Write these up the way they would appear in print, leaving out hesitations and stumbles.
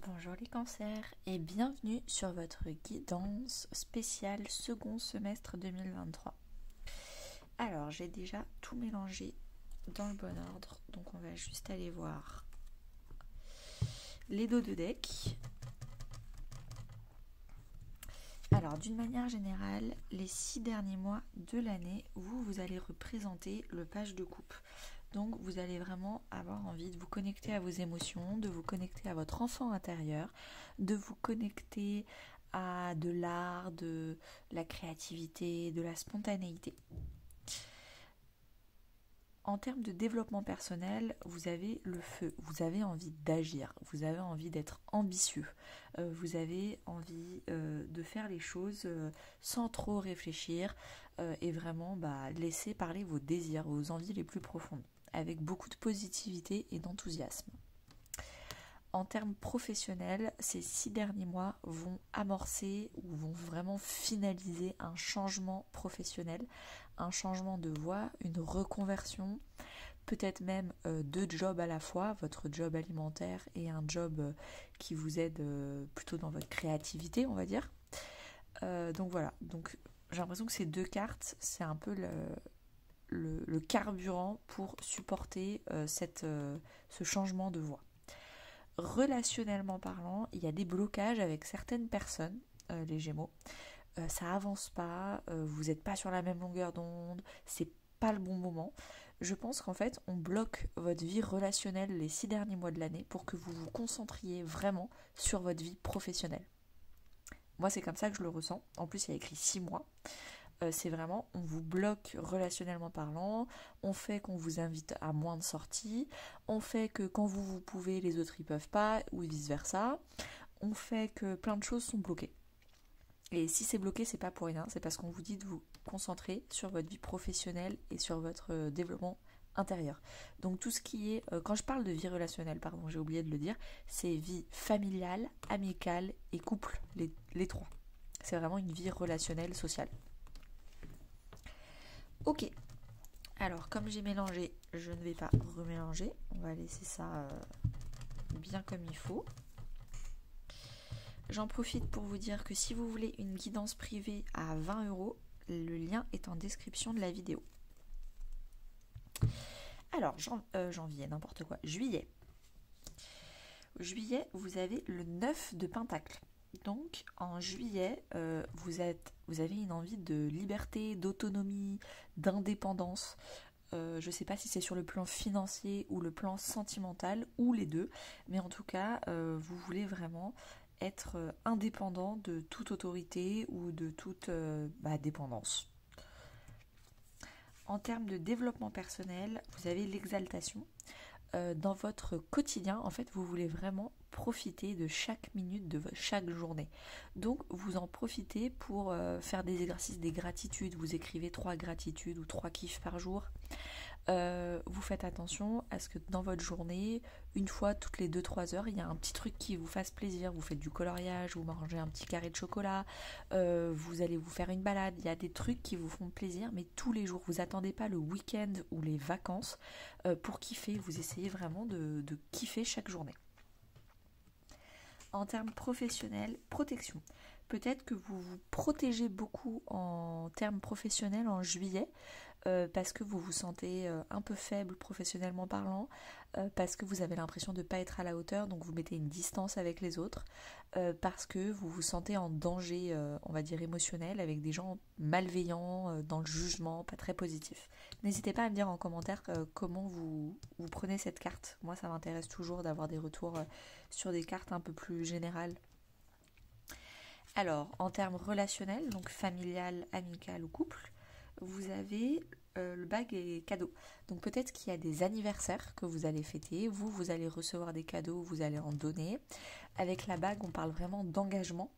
Bonjour les cancers et bienvenue sur votre guidance spéciale second semestre 2023. Alors j'ai déjà tout mélangé dans le bon ordre, donc on va juste aller voir les dos de deck. Alors d'une manière générale, les 6 derniers mois de l'année, vous allez représenter le page de coupe. Donc vous allez vraiment avoir envie de vous connecter à vos émotions, de vous connecter à votre enfant intérieur, de vous connecter à de l'art, de la créativité, de la spontanéité. En termes de développement personnel, vous avez le feu, vous avez envie d'agir, vous avez envie d'être ambitieux, vous avez envie de faire les choses sans trop réfléchir et vraiment laisser parler vos désirs, vos envies les plus profondes, avec beaucoup de positivité et d'enthousiasme. En termes professionnels, ces 6 derniers mois vont amorcer ou vont vraiment finaliser un changement professionnel, un changement de voie, une reconversion, peut-être même 2 jobs à la fois, votre job alimentaire et un job qui vous aide plutôt dans votre créativité, on va dire. Donc voilà, donc j'ai l'impression que ces 2 cartes, c'est un peu le carburant pour supporter ce changement de voie. Relationnellement parlant, il y a des blocages avec certaines personnes, les Gémeaux. Ça avance pas, vous n'êtes pas sur la même longueur d'onde, c'est pas le bon moment. Je pense qu'en fait, on bloque votre vie relationnelle les 6 derniers mois de l'année pour que vous vous concentriez vraiment sur votre vie professionnelle. Moi, c'est comme ça que je le ressens. En plus, il y a écrit 6 mois. C'est vraiment, on vous bloque relationnellement parlant, on fait qu'on vous invite à moins de sorties, on fait que quand vous pouvez, les autres ils peuvent pas, ou vice versa, on fait que plein de choses sont bloquées. Et si c'est bloqué, c'est pas pour rien, c'est parce qu'on vous dit de vous concentrer sur votre vie professionnelle et sur votre développement intérieur. Donc tout ce qui est, quand je parle de vie relationnelle, pardon, j'ai oublié de le dire, c'est vie familiale, amicale et couple, les trois. C'est vraiment une vie relationnelle, sociale. Ok, alors comme j'ai mélangé, je ne vais pas remélanger, on va laisser ça bien comme il faut. J'en profite pour vous dire que si vous voulez une guidance privée à 20 €, le lien est en description de la vidéo. Alors, janvier, n'importe quoi, juillet. Juillet, vous avez le 9 de Pentacle. Donc, en juillet, vous avez une envie de liberté, d'autonomie, d'indépendance. Je ne sais pas si c'est sur le plan financier ou le plan sentimental, ou les deux, mais en tout cas, vous voulez vraiment être indépendant de toute autorité ou de toute dépendance. En termes de développement personnel, vous avez l'exaltation. Dans votre quotidien, en fait, vous voulez vraiment profiter de chaque minute de chaque journée. Donc, vous en profitez pour faire des exercices, des gratitudes. Vous écrivez 3 gratitudes ou 3 kiffs par jour. Vous faites attention à ce que dans votre journée, une fois toutes les 2-3 heures, il y a un petit truc qui vous fasse plaisir. Vous faites du coloriage, vous mangez un petit carré de chocolat, vous allez vous faire une balade. Il y a des trucs qui vous font plaisir, mais tous les jours. Vous attendez pas le week-end ou les vacances pour kiffer. Vous essayez vraiment de kiffer chaque journée. En termes professionnels, protection. Peut-être que vous vous protégez beaucoup en termes professionnels en juillet parce que vous vous sentez un peu faible professionnellement parlant, parce que vous avez l'impression de ne pas être à la hauteur, donc vous mettez une distance avec les autres, parce que vous vous sentez en danger, on va dire émotionnel, avec des gens malveillants, dans le jugement, pas très positif. N'hésitez pas à me dire en commentaire comment vous prenez cette carte. Moi, ça m'intéresse toujours d'avoir des retours sur des cartes un peu plus générales. Alors, en termes relationnels, donc familial, amical ou couple, vous avez le bague et cadeaux. Donc peut-être qu'il y a des anniversaires que vous allez fêter, vous allez recevoir des cadeaux, vous allez en donner. Avec la bague, on parle vraiment d'engagement.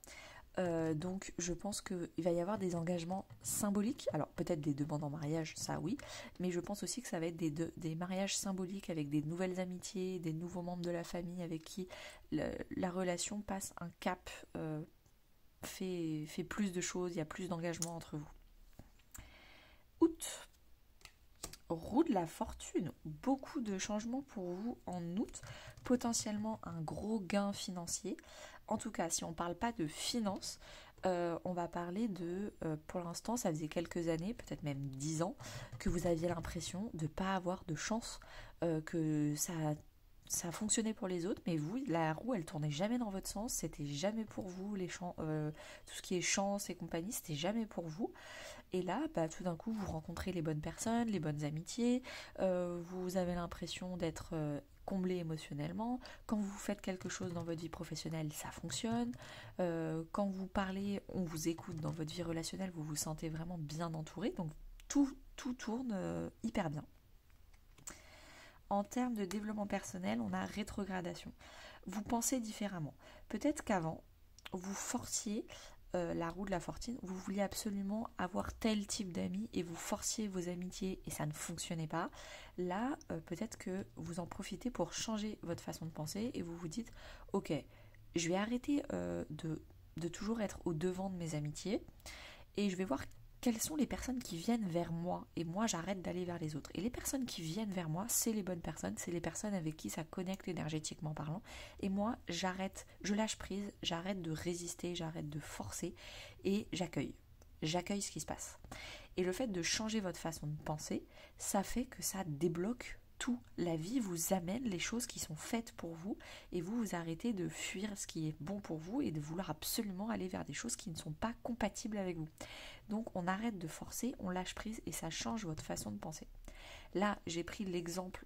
Donc je pense qu'il va y avoir des engagements symboliques. Alors peut-être des demandes en mariage, ça oui, mais je pense aussi que ça va être des mariages symboliques avec des nouvelles amitiés, des nouveaux membres de la famille avec qui la relation passe un cap, fait plus de choses, il y a plus d'engagement entre vous. Août. roue de la fortune, beaucoup de changements pour vous en août, potentiellement un gros gain financier. En tout cas, si on ne parle pas de finances, on va parler de, pour l'instant, ça faisait quelques années, peut-être même 10 ans, que vous aviez l'impression de ne pas avoir de chance, que ça fonctionnait pour les autres, mais vous, la roue, elle tournait jamais dans votre sens, c'était jamais pour vous, tout ce qui est chance et compagnie, c'était jamais pour vous. Et là, tout d'un coup, vous rencontrez les bonnes personnes, les bonnes amitiés, vous avez l'impression d'être comblé émotionnellement. Quand vous faites quelque chose dans votre vie professionnelle, ça fonctionne. Quand vous parlez, on vous écoute dans votre vie relationnelle, vous vous sentez vraiment bien entouré. Donc tout tourne hyper bien. En termes de développement personnel, on a rétrogradation. Vous pensez différemment. Peut-être qu'avant, vous forciez la roue de la fortune, vous vouliez absolument avoir tel type d'amis et vous forciez vos amitiés et ça ne fonctionnait pas. Là, peut-être que vous en profitez pour changer votre façon de penser et vous vous dites, ok, je vais arrêter de toujours être au devant de mes amitiés et je vais voir quelles sont les personnes qui viennent vers moi et moi j'arrête d'aller vers les autres. Et les personnes qui viennent vers moi, c'est les bonnes personnes, c'est les personnes avec qui ça connecte énergétiquement parlant. Et moi j'arrête, je lâche prise, j'arrête de résister, j'arrête de forcer et j'accueille. J'accueille ce qui se passe. Et le fait de changer votre façon de penser, ça fait que ça débloque tout. La vie vous amène les choses qui sont faites pour vous et vous arrêtez de fuir ce qui est bon pour vous et de vouloir absolument aller vers des choses qui ne sont pas compatibles avec vous. Donc on arrête de forcer, on lâche prise et ça change votre façon de penser. Là, j'ai pris l'exemple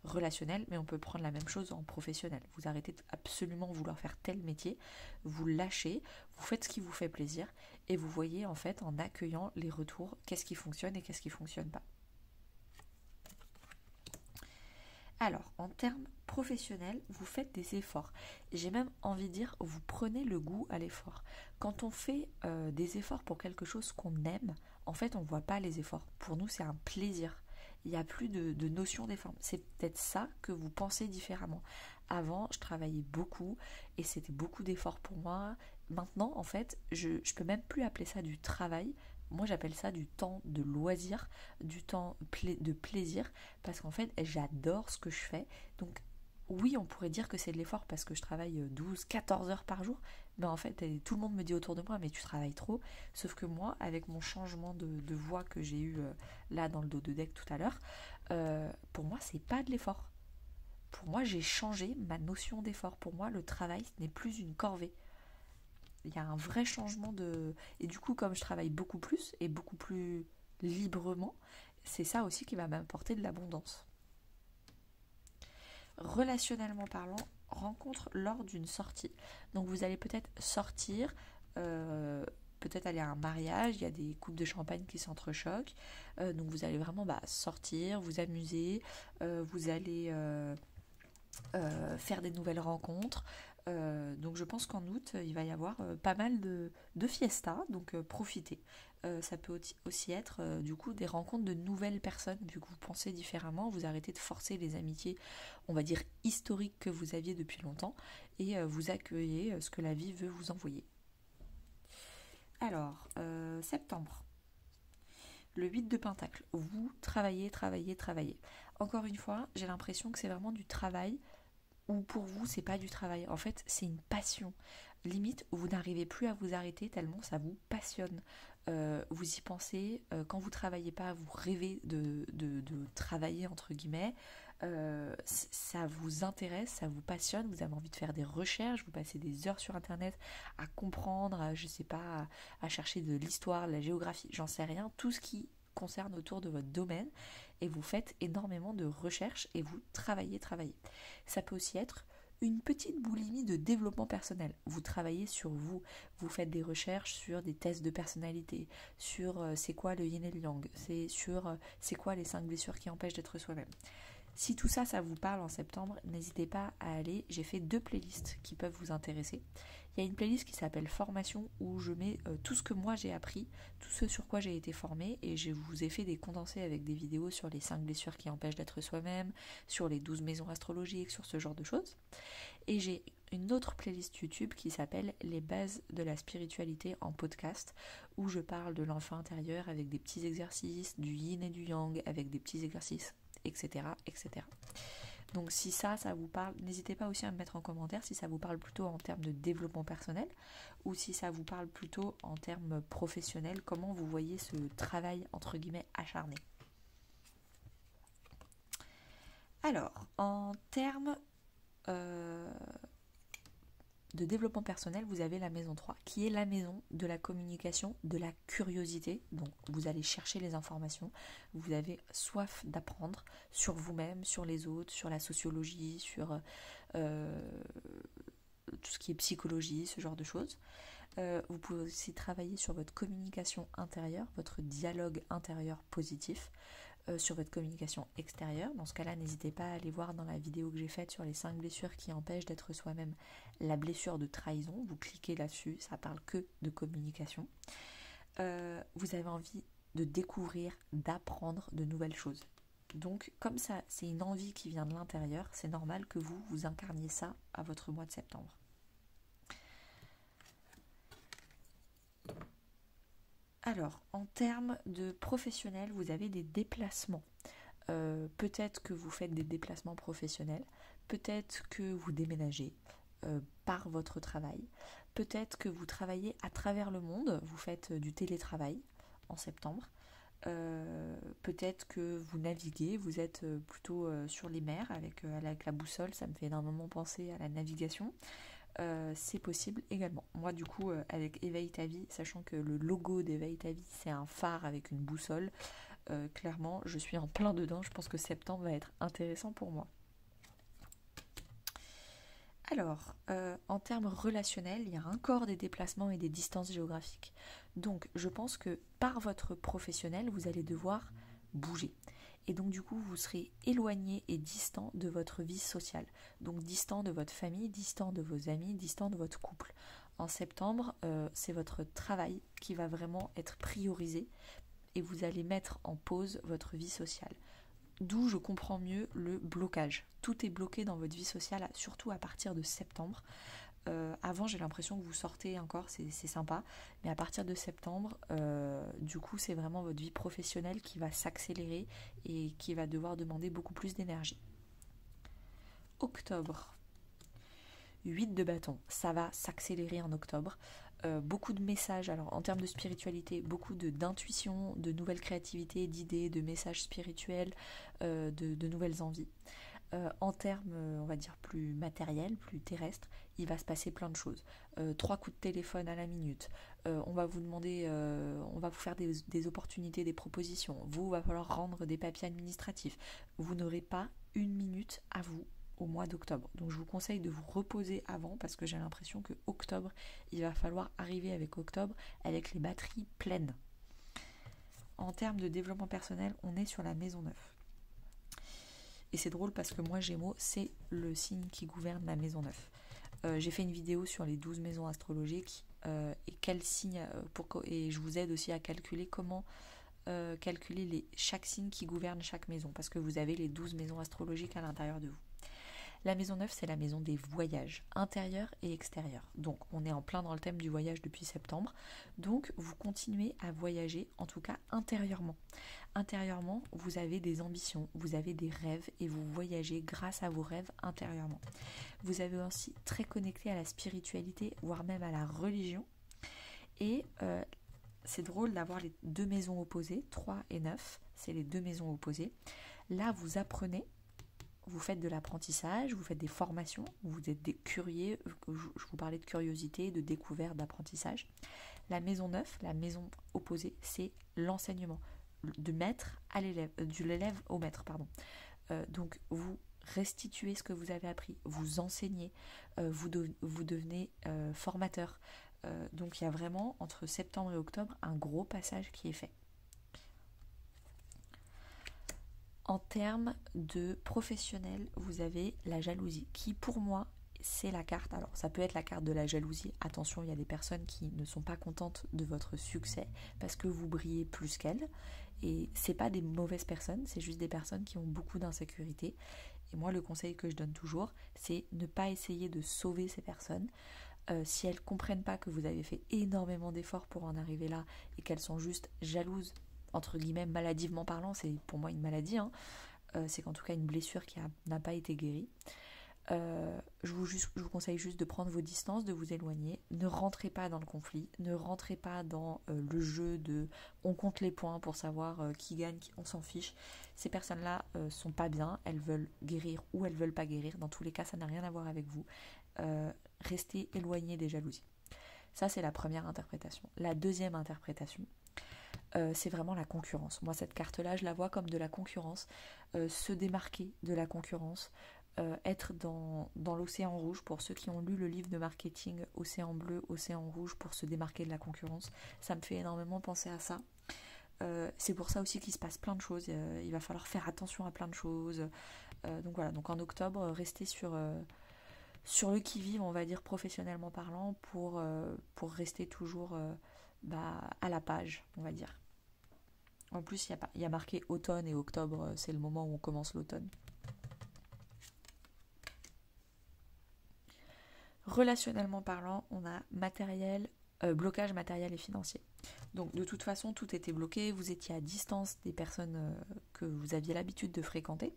relationnel, mais on peut prendre la même chose en professionnel. Vous arrêtez absolument vouloir faire tel métier, vous lâchez, vous faites ce qui vous fait plaisir et vous voyez en fait en accueillant les retours, qu'est-ce qui fonctionne et qu'est-ce qui ne fonctionne pas. Alors, en termes professionnels, vous faites des efforts. J'ai même envie de dire, vous prenez le goût à l'effort. Quand on fait des efforts pour quelque chose qu'on aime, en fait, on ne voit pas les efforts. Pour nous, c'est un plaisir. Il n'y a plus de notion d'effort. C'est peut-être ça que vous pensez différemment. Avant, je travaillais beaucoup et c'était beaucoup d'efforts pour moi. Maintenant, en fait, je ne peux même plus appeler ça du travail. Moi, j'appelle ça du temps de loisir, du temps de plaisir, parce qu'en fait, j'adore ce que je fais. Donc, oui, on pourrait dire que c'est de l'effort parce que je travaille 12, 14 heures par jour, mais en fait, tout le monde me dit autour de moi, mais tu travailles trop. Sauf que moi, avec mon changement de voix que j'ai eu là dans le dos de deck tout à l'heure, pour moi, c'est pas de l'effort. Pour moi, j'ai changé ma notion d'effort. Pour moi, le travail, ce n'est plus une corvée. Il y a un vrai changement de... Et du coup, comme je travaille beaucoup plus et beaucoup plus librement, c'est ça aussi qui va m'apporter de l'abondance. Relationnellement parlant, rencontre lors d'une sortie. Donc vous allez peut-être sortir, peut-être aller à un mariage, il y a des coupes de champagne qui s'entrechoquent, donc vous allez vraiment sortir, vous amuser, vous allez faire des nouvelles rencontres. Donc je pense qu'en août, il va y avoir pas mal de fiestas, donc profitez. Ça peut aussi être du coup des rencontres de nouvelles personnes, vu que vous pensez différemment, vous arrêtez de forcer les amitiés, on va dire historiques que vous aviez depuis longtemps, et vous accueillez ce que la vie veut vous envoyer. Alors, septembre. Le 8 de Pentacle, vous travaillez. Encore une fois, j'ai l'impression que c'est vraiment du travail, ou pour vous, c'est pas du travail. En fait, c'est une passion. Limite, vous n'arrivez plus à vous arrêter tellement ça vous passionne. Vous y pensez, quand vous travaillez pas, vous rêvez de travailler, entre guillemets. Ça vous intéresse, ça vous passionne, vous avez envie de faire des recherches, vous passez des heures sur internet à comprendre, je sais pas, à chercher de l'histoire, de la géographie, j'en sais rien, tout ce qui concerne autour de votre domaine, et vous faites énormément de recherches et vous travaillez. Ça peut aussi être une petite boulimie de développement personnel. Vous travaillez sur vous, vous faites des recherches sur des tests de personnalité, sur c'est quoi le yin et le yang, c'est quoi les 5 blessures qui empêchent d'être soi-même. Si tout ça, ça vous parle en septembre, n'hésitez pas à aller. J'ai fait 2 playlists qui peuvent vous intéresser. Il y a une playlist qui s'appelle Formation où je mets tout ce que moi j'ai appris, tout ce sur quoi j'ai été formée, et je vous ai fait des condensés avec des vidéos sur les 5 blessures qui empêchent d'être soi-même, sur les 12 maisons astrologiques, sur ce genre de choses. Et j'ai une autre playlist YouTube qui s'appelle Les bases de la spiritualité en podcast, où je parle de l'enfant intérieur avec des petits exercices, du yin et du yang avec des petits exercices, etc. etc. Donc si ça vous parle, n'hésitez pas aussi à me mettre en commentaire si ça vous parle plutôt en termes de développement personnel ou si ça vous parle plutôt en termes professionnels, comment vous voyez ce travail entre guillemets acharné. Alors, en termes de développement personnel, vous avez la maison 3, qui est la maison de la communication, de la curiosité. Donc, vous allez chercher les informations, vous avez soif d'apprendre sur vous-même, sur les autres, sur la sociologie, sur tout ce qui est psychologie, ce genre de choses. Vous pouvez aussi travailler sur votre communication intérieure, votre dialogue intérieur positif, sur votre communication extérieure. Dans ce cas-là, n'hésitez pas à aller voir dans la vidéo que j'ai faite sur les 5 blessures qui empêchent d'être soi-même, la blessure de trahison. Vous cliquez là-dessus, ça parle que de communication. Vous avez envie de découvrir, d'apprendre de nouvelles choses. Donc, comme ça, c'est une envie qui vient de l'intérieur, c'est normal que vous incarniez ça à votre mois de septembre. Alors, en termes de professionnel, vous avez des déplacements. Peut-être que vous faites des déplacements professionnels, peut-être que vous déménagez par votre travail, peut-être que vous travaillez à travers le monde, vous faites du télétravail en septembre, peut-être que vous naviguez, vous êtes plutôt sur les mers avec la boussole, ça me fait énormément penser à la navigation. C'est possible également. Moi du coup avec Éveille ta vie, sachant que le logo d'Éveille ta vie c'est un phare avec une boussole, clairement je suis en plein dedans, je pense que septembre va être intéressant pour moi. Alors, en termes relationnels, il y a encore des déplacements et des distances géographiques. Donc je pense que par votre professionnel, vous allez devoir bouger. Et donc du coup, vous serez éloigné et distant de votre vie sociale. Donc distant de votre famille, distant de vos amis, distant de votre couple. En septembre, c'est votre travail qui va vraiment être priorisé et vous allez mettre en pause votre vie sociale. D'où je comprends mieux le blocage. Tout est bloqué dans votre vie sociale, surtout à partir de septembre. Avant, j'ai l'impression que vous sortez encore, c'est sympa, mais à partir de septembre, du coup, c'est vraiment votre vie professionnelle qui va s'accélérer et qui va devoir demander beaucoup plus d'énergie. Octobre, 8 de bâton, ça va s'accélérer en octobre. Beaucoup de messages, alors en termes de spiritualité, beaucoup d'intuition, de nouvelles créativités, d'idées, de messages spirituels, de nouvelles envies. En termes, on va dire, plus matériels, plus terrestres, il va se passer plein de choses. 3 coups de téléphone à la minute. On va vous demander, on va vous faire des opportunités, des propositions. Vous, il va falloir rendre des papiers administratifs. Vous n'aurez pas une minute à vous au mois d'octobre. Donc je vous conseille de vous reposer avant parce que j'ai l'impression que octobre, il va falloir arriver avec octobre avec les batteries pleines. En termes de développement personnel, on est sur la maison 9. Et c'est drôle parce que moi, Gémeaux, c'est le signe qui gouverne la maison 9. J'ai fait une vidéo sur les 12 maisons astrologiques et quel signe, et je vous aide aussi à calculer comment calculer chaque signe qui gouverne chaque maison, parce que vous avez les 12 maisons astrologiques à l'intérieur de vous. La maison 9, c'est la maison des voyages, intérieurs et extérieurs. Donc, on est en plein dans le thème du voyage depuis septembre. Donc, vous continuez à voyager, en tout cas intérieurement. Intérieurement, vous avez des ambitions, vous avez des rêves et vous voyagez grâce à vos rêves intérieurement. Vous avez aussi très connecté à la spiritualité, voire même à la religion. Et c'est drôle d'avoir les 2 maisons opposées, 3 et 9, c'est les 2 maisons opposées. Là, vous apprenez. Vous faites de l'apprentissage, vous faites des formations, vous êtes des curieux, je vous parlais de curiosité, de découverte, d'apprentissage. La maison 9, la maison opposée, c'est l'enseignement, de maître à l'élève, de l'élève au maître, pardon. Donc vous restituez ce que vous avez appris, vous enseignez, vous devenez formateur. Donc il y a vraiment, entre septembre et octobre, un gros passage qui est fait. En termes de professionnel, vous avez la jalousie, qui pour moi, c'est la carte. Alors, ça peut être la carte de la jalousie. Attention, il y a des personnes qui ne sont pas contentes de votre succès parce que vous brillez plus qu'elles. Et c'est pas des mauvaises personnes, c'est juste des personnes qui ont beaucoup d'insécurité. Et moi, le conseil que je donne toujours, c'est ne pas essayer de sauver ces personnes. Si elles ne comprennent pas que vous avez fait énormément d'efforts pour en arriver là et qu'elles sont juste jalouses, entre guillemets, maladivement parlant, c'est pour moi une maladie, hein, c'est qu'en tout cas une blessure qui n'a pas été guérie. Je vous conseille juste de prendre vos distances, de vous éloigner. Ne rentrez pas dans le conflit, ne rentrez pas dans le jeu de on compte les points pour savoir qui gagne, on s'en fiche. Ces personnes-là sont pas bien, elles veulent guérir ou elles veulent pas guérir. Dans tous les cas, ça n'a rien à voir avec vous. Restez éloignés des jalousies. Ça, c'est la première interprétation. La deuxième interprétation, c'est vraiment la concurrence. Moi, cette carte-là, je la vois comme de la concurrence, se démarquer de la concurrence, être dans l'océan rouge. Pour ceux qui ont lu le livre de marketing Océan bleu, Océan rouge, pour se démarquer de la concurrence, ça me fait énormément penser à ça. C'est pour ça aussi qu'il se passe plein de choses. Il va falloir faire attention à plein de choses. Donc voilà, donc en octobre, restez sur le qui-vive, on va dire professionnellement parlant, pour rester toujours à la page, on va dire. En plus, il y a marqué automne et octobre, c'est le moment où on commence l'automne. Relationnellement parlant, on a blocage matériel et financier. Donc de toute façon, tout était bloqué, vous étiez à distance des personnes que vous aviez l'habitude de fréquenter.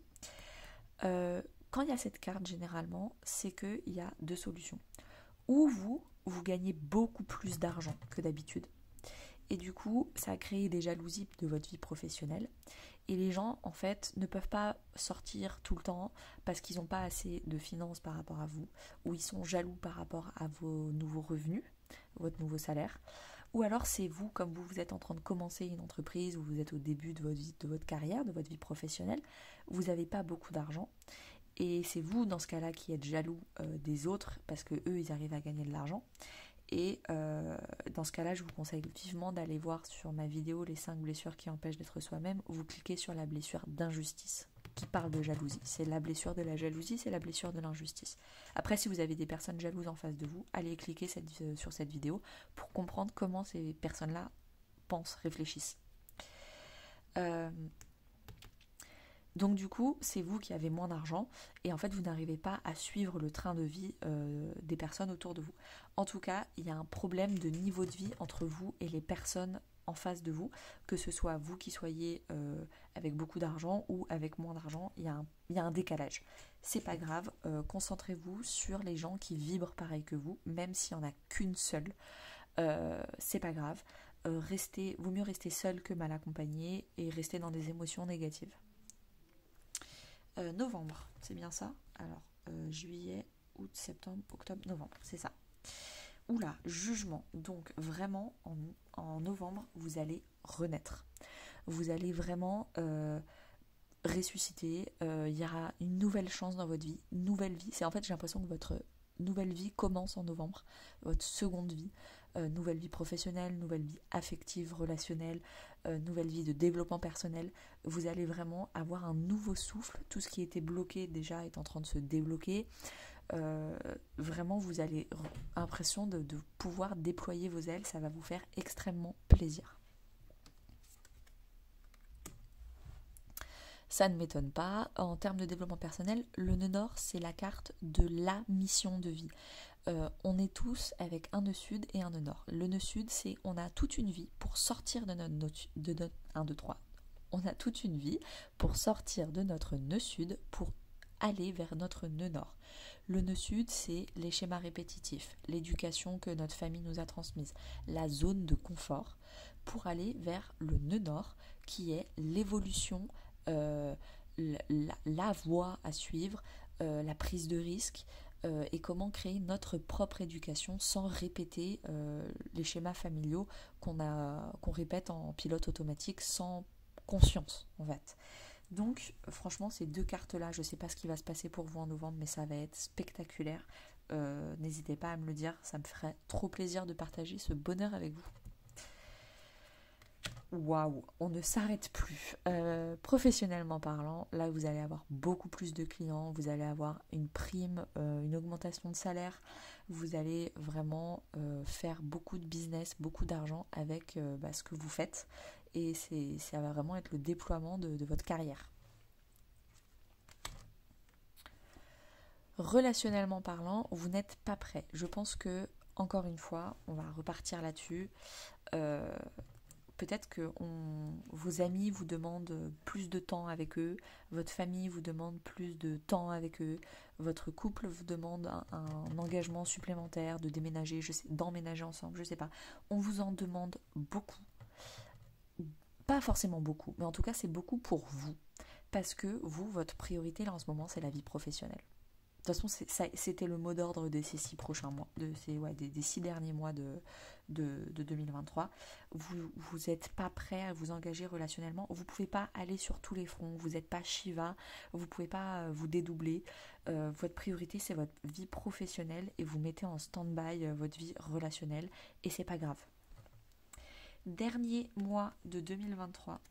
Quand il y a cette carte, généralement, c'est qu'il y a deux solutions. Ou vous gagnez beaucoup plus d'argent que d'habitude. Et du coup, ça a créé des jalousies de votre vie professionnelle. Et les gens, en fait, ne peuvent pas sortir tout le temps parce qu'ils n'ont pas assez de finances par rapport à vous, ou ils sont jaloux par rapport à vos nouveaux revenus, votre nouveau salaire. Ou alors c'est vous, comme vous êtes en train de commencer une entreprise, ou vous êtes au début de votre carrière, de votre vie professionnelle, vous n'avez pas beaucoup d'argent. Et c'est vous, dans ce cas-là, qui êtes jaloux des autres parce que eux, ils arrivent à gagner de l'argent. Et dans ce cas-là, je vous conseille vivement d'aller voir sur ma vidéo les 5 blessures qui empêchent d'être soi-même. Vous cliquez sur la blessure d'injustice qui parle de jalousie. C'est la blessure de la jalousie, c'est la blessure de l'injustice. Après, si vous avez des personnes jalouses en face de vous, allez cliquer sur cette vidéo pour comprendre comment ces personnes-là pensent, réfléchissent. Donc du coup, c'est vous qui avez moins d'argent et en fait, vous n'arrivez pas à suivre le train de vie des personnes autour de vous. En tout cas, il y a un problème de niveau de vie entre vous et les personnes en face de vous, que ce soit vous qui soyez avec beaucoup d'argent ou avec moins d'argent, il y a un décalage. C'est pas grave, concentrez-vous sur les gens qui vibrent pareil que vous, même s'il n'y en a qu'une seule. C'est pas grave. Vaut mieux rester seul que mal accompagné et rester dans des émotions négatives. Novembre, c'est bien ça. Alors, juillet, août, septembre, octobre, novembre, c'est ça. Oula, jugement. Donc vraiment, en novembre, vous allez renaître. Vous allez vraiment ressusciter. Il y aura une nouvelle chance dans votre vie, une nouvelle vie. C'est en fait, j'ai l'impression que votre nouvelle vie commence en novembre, votre seconde vie. Nouvelle vie professionnelle, nouvelle vie affective, relationnelle, nouvelle vie de développement personnel. Vous allez vraiment avoir un nouveau souffle. Tout ce qui était bloqué déjà est en train de se débloquer. Vraiment, vous avez l'impression de pouvoir déployer vos ailes. Ça va vous faire extrêmement plaisir. Ça ne m'étonne pas. En termes de développement personnel, le nœud nord, c'est la carte de la mission de vie. On est tous avec un nœud sud et un nœud nord. Le nœud sud, c'est on a toute une vie pour sortir de notre 1, 2, 3. On a toute une vie pour sortir de notre nœud sud pour aller vers notre nœud nord. Le nœud sud, c'est les schémas répétitifs, l'éducation que notre famille nous a transmise, la zone de confort pour aller vers le nœud nord qui est l'évolution, la voie à suivre, la prise de risque, et comment créer notre propre éducation sans répéter les schémas familiaux qu'on répète en pilote automatique sans conscience en fait. Donc franchement ces deux cartes-là, je ne sais pas ce qui va se passer pour vous en novembre, mais ça va être spectaculaire. N'hésitez pas à me le dire, ça me ferait trop plaisir de partager ce bonheur avec vous. Waouh, on ne s'arrête plus. Professionnellement parlant, là vous allez avoir beaucoup plus de clients, vous allez avoir une prime, une augmentation de salaire, vous allez vraiment faire beaucoup de business, beaucoup d'argent avec ce que vous faites et ça va vraiment être le déploiement de votre carrière. Relationnellement parlant, vous n'êtes pas prêt. Je pense que, encore une fois, on va repartir là-dessus. Euh, Peut-être que vos amis vous demandent plus de temps avec eux, votre famille vous demande plus de temps avec eux, votre couple vous demande un engagement supplémentaire de déménager, d'emménager ensemble, je sais pas. On vous en demande beaucoup. Pas forcément beaucoup, mais en tout cas c'est beaucoup pour vous. Parce que vous, votre priorité là en ce moment, c'est la vie professionnelle. De toute façon, c'était le mot d'ordre de ces 6 prochains mois, des 6 derniers mois de 2023. Vous n'êtes pas prêt à vous engager relationnellement. Vous ne pouvez pas aller sur tous les fronts. Vous n'êtes pas Shiva. Vous ne pouvez pas vous dédoubler. Votre priorité, c'est votre vie professionnelle et vous mettez en stand-by votre vie relationnelle et c'est pas grave. Dernier mois de 2023.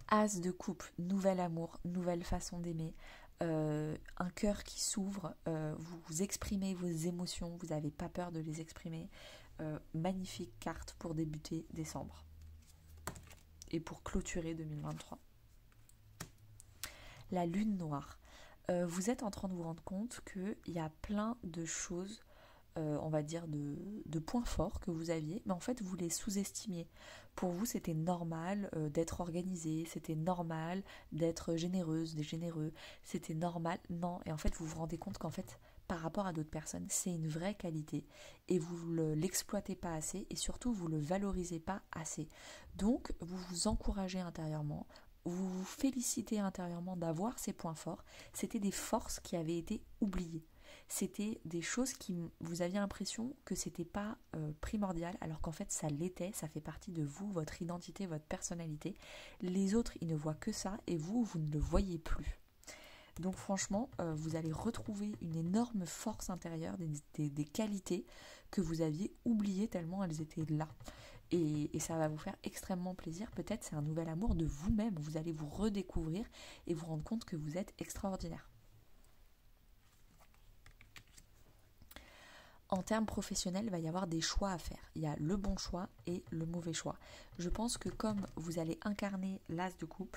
As de coupe, nouvel amour, nouvelle façon d'aimer. Un cœur qui s'ouvre, vous exprimez vos émotions, vous n'avez pas peur de les exprimer. Magnifique carte pour débuter décembre et pour clôturer 2023. La lune noire. Vous êtes en train de vous rendre compte qu'il y a plein de choses, on va dire de points forts que vous aviez, mais en fait vous les sous-estimiez. Pour vous c'était normal d'être organisé, c'était normal d'être généreuse, des généreux, c'était normal, non, et en fait vous vous rendez compte qu'en fait par rapport à d'autres personnes c'est une vraie qualité et vous ne l'exploitez pas assez et surtout vous ne le valorisez pas assez. Donc vous vous encouragez intérieurement, vous vous félicitez intérieurement d'avoir ces points forts, c'était des forces qui avaient été oubliées. C'était des choses qui vous aviez l'impression que c'était pas primordial, alors qu'en fait ça l'était, ça fait partie de vous, votre identité, votre personnalité. Les autres, ils ne voient que ça et vous, vous ne le voyez plus. Donc franchement, vous allez retrouver une énorme force intérieure, des qualités que vous aviez oubliées tellement elles étaient là. Et ça va vous faire extrêmement plaisir. Peut-être c'est un nouvel amour de vous-même. Vous allez vous redécouvrir et vous rendre compte que vous êtes extraordinaire. En termes professionnels, il va y avoir des choix à faire. Il y a le bon choix et le mauvais choix. Je pense que comme vous allez incarner l'as de coupe,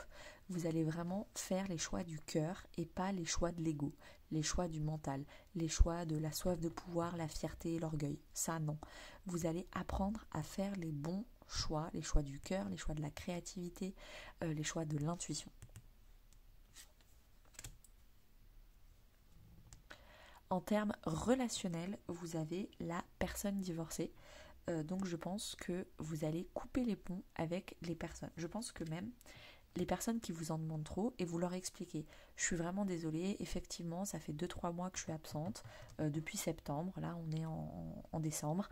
vous allez vraiment faire les choix du cœur et pas les choix de l'ego, les choix du mental, les choix de la soif de pouvoir, la fierté et l'orgueil. Ça, non. Vous allez apprendre à faire les bons choix, les choix du cœur, les choix de la créativité, les choix de l'intuition. En termes relationnels, vous avez la personne divorcée. Donc je pense que vous allez couper les ponts avec les personnes. Je pense que même les personnes qui vous en demandent trop et vous leur expliquez. Je suis vraiment désolée, effectivement, ça fait 2-3 mois que je suis absente, depuis septembre, là on est en décembre.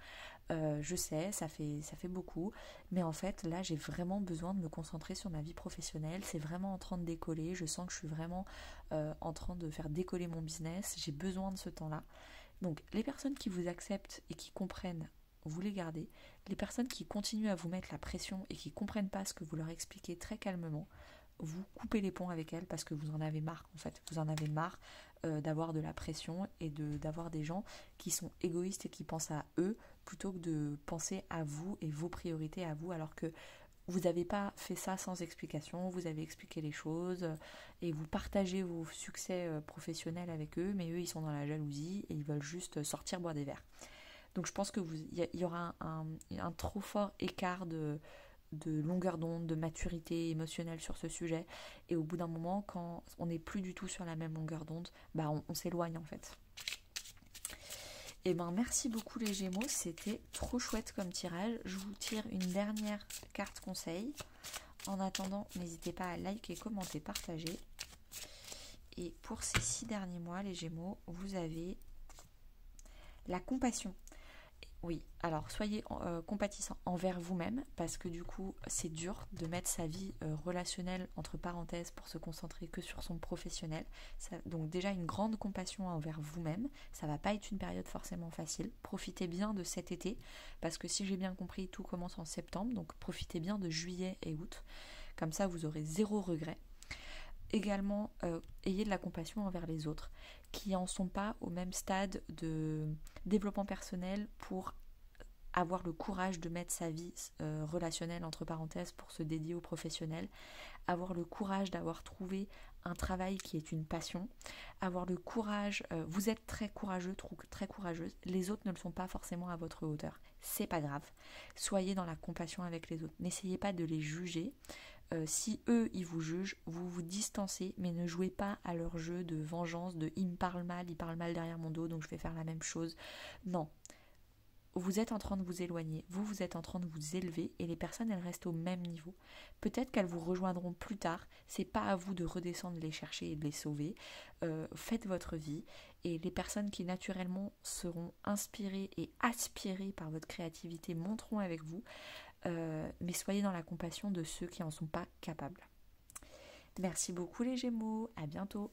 Je sais, ça fait beaucoup, mais en fait là j'ai vraiment besoin de me concentrer sur ma vie professionnelle, c'est vraiment en train de décoller, je sens que je suis vraiment en train de faire décoller mon business, j'ai besoin de ce temps-là. Donc les personnes qui vous acceptent et qui comprennent, vous les gardez. Les personnes qui continuent à vous mettre la pression et qui ne comprennent pas ce que vous leur expliquez très calmement, vous coupez les ponts avec elles parce que vous en avez marre en fait. Vous en avez marre d'avoir de la pression et d'avoir des gens qui sont égoïstes et qui pensent à eux plutôt que de penser à vous et vos priorités à vous, alors que vous n'avez pas fait ça sans explication, vous avez expliqué les choses et vous partagez vos succès professionnels avec eux, mais eux ils sont dans la jalousie et ils veulent juste sortir boire des verres. Donc je pense qu'il y aura un trop fort écart de longueur d'onde, de maturité émotionnelle sur ce sujet. Et au bout d'un moment, quand on n'est plus du tout sur la même longueur d'onde, on s'éloigne en fait. Et merci beaucoup les Gémeaux, c'était trop chouette comme tirage. Je vous tire une dernière carte conseil. En attendant, n'hésitez pas à liker, commenter, partager. Et pour ces 6 derniers mois, les Gémeaux, vous avez la compassion. Oui, alors soyez compatissant envers vous-même parce que du coup c'est dur de mettre sa vie relationnelle entre parenthèses pour se concentrer que sur son professionnel. Donc déjà une grande compassion envers vous-même, ça va pas être une période forcément facile. Profitez bien de cet été parce que si j'ai bien compris tout commence en septembre, donc profitez bien de juillet et août, comme ça vous aurez 0 regret. Également, ayez de la compassion envers les autres qui n'en sont pas au même stade de développement personnel pour avoir le courage de mettre sa vie relationnelle entre parenthèses pour se dédier au professionnel, avoir le courage d'avoir trouvé un travail qui est une passion, avoir le courage, vous êtes très courageux, très courageuse, les autres ne le sont pas forcément à votre hauteur, c'est pas grave, soyez dans la compassion avec les autres, n'essayez pas de les juger, si eux ils vous jugent, vous vous distancez, mais ne jouez pas à leur jeu de vengeance, de il parle mal derrière mon dos, donc je vais faire la même chose, non. Vous êtes en train de vous éloigner, vous êtes en train de vous élever et les personnes elles restent au même niveau. Peut-être qu'elles vous rejoindront plus tard, c'est pas à vous de redescendre les chercher et de les sauver. Faites votre vie et les personnes qui naturellement seront inspirées et aspirées par votre créativité monteront avec vous, mais soyez dans la compassion de ceux qui n'en sont pas capables. Merci beaucoup les Gémeaux, à bientôt.